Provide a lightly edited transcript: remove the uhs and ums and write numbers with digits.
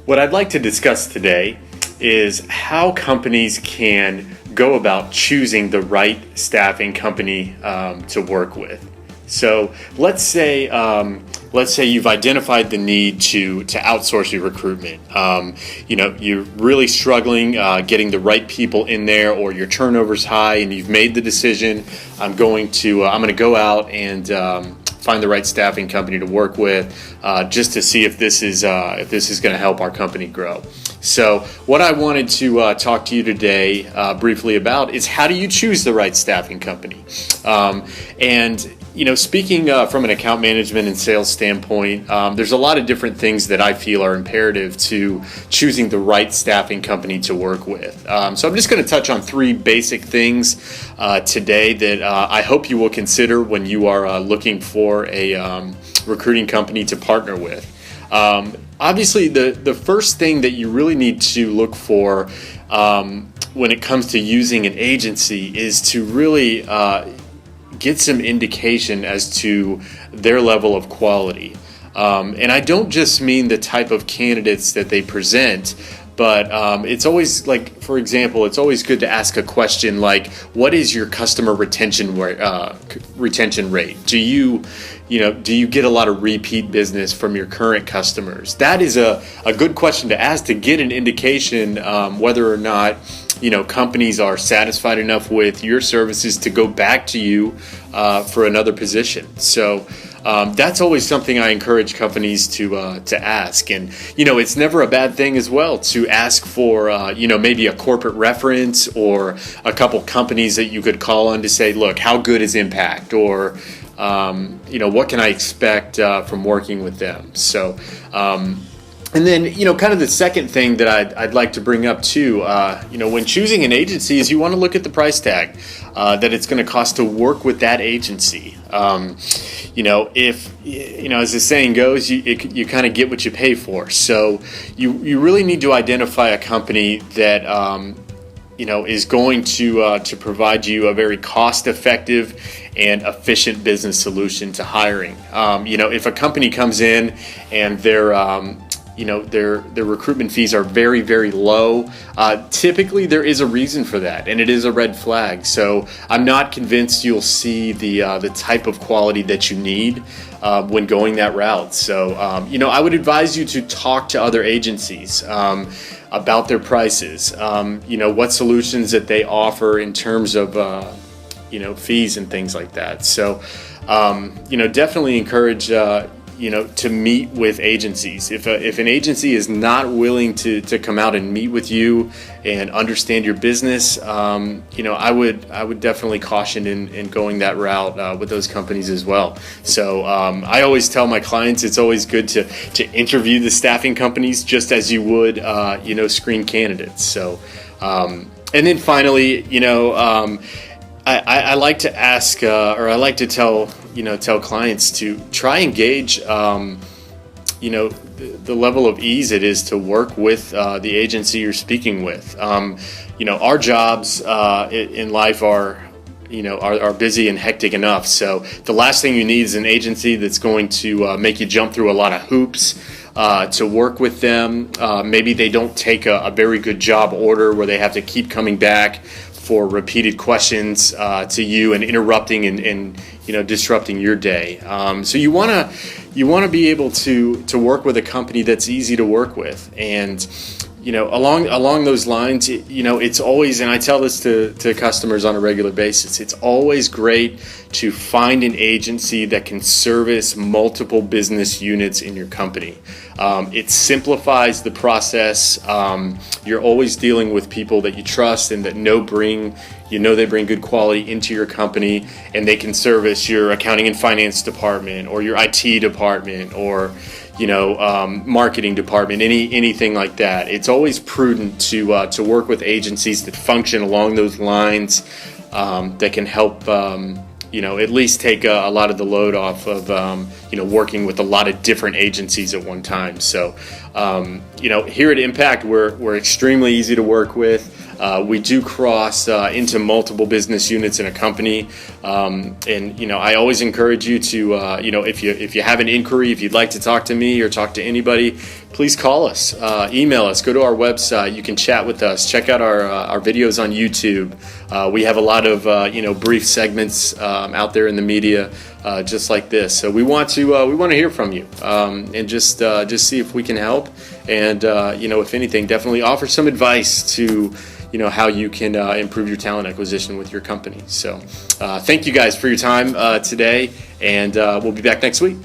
What I'd like to discuss today is how companies can go about choosing the right staffing company to work with. So let's say you've identified the need to outsource your recruitment. You're really struggling getting the right people in there, or your turnover's high, and you've made the decision. I'm going to go out and find the right staffing company to work with, just to see if this is going to help our company grow. So what I wanted to talk to you today briefly about is, how do you choose the right staffing company? Speaking from an account management and sales standpoint, there's a lot of different things that I feel are imperative to choosing the right staffing company to work with. So I'm just going to touch on three basic things today that I hope you will consider when you are looking for a recruiting company to partner with. Obviously, the first thing that you really need to look for when it comes to using an agency is to really get some indication as to their level of quality. And I don't just mean the type of candidates that they present, but it's always, like, for example, it's always good to ask a question like, what is your customer retention rate? Do you get a lot of repeat business from your current customers? That is a good question to ask to get an indication whether or not companies are satisfied enough with your services to go back to you for another position. So that's always something I encourage companies to ask. And it's never a bad thing as well to ask for maybe a corporate reference, or a couple companies that you could call on to say, look, how good is Impact, or what can I expect from working with them? So and then, kind of the second thing that I'd like to bring up too, when choosing an agency, is you want to look at the price tag that it's going to cost to work with that agency. As the saying goes, you kind of get what you pay for. So you really need to identify a company that is going to provide you a very cost-effective and efficient business solution to hiring. If a company comes in and their recruitment fees are very, very low, typically there is a reason for that, and it is a red flag. So I'm not convinced you'll see the type of quality that you need when going that route. So I would advise you to talk to other agencies about their prices, what solutions that they offer in terms of fees and things like that. So definitely encourage to meet with agencies. If an agency is not willing to come out and meet with you and understand your business, I would definitely caution in going that route with those companies as well. So I always tell my clients it's always good to interview the staffing companies just as you would screen candidates. So and then finally, I like to ask, or I like to tell clients to try and gauge, the level of ease it is to work with the agency you're speaking with. Our jobs in life are busy and hectic enough. So the last thing you need is an agency that's going to make you jump through a lot of hoops to work with them. Maybe they don't take a very good job order where they have to keep coming back for repeated questions to you and interrupting and disrupting your day. So you want to be able to work with a company that's easy to work with. And along those lines, it's always, and I tell this to customers on a regular basis, it's always great to find an agency that can service multiple business units in your company. It simplifies the process. You're always dealing with people that you trust and that they bring good quality into your company, and they can service your accounting and finance department, or your IT department, or marketing department, anything like that. It's always prudent to work with agencies that function along those lines, that can help at least take a lot of the load off of working with a lot of different agencies at one time. So here at Impact, we're extremely easy to work with. We do cross into multiple business units in a company, and I always encourage you to if you have an inquiry, if you'd like to talk to me or talk to anybody, please call us, email us, go to our website. You can chat with us. Check out our videos on YouTube. We have a lot of brief segments out there in the media, just like this. So we want to hear from you, and just see if we can help. And if anything, definitely offer some advice to how you can improve your talent acquisition with your company. So thank you guys for your time today, and we'll be back next week.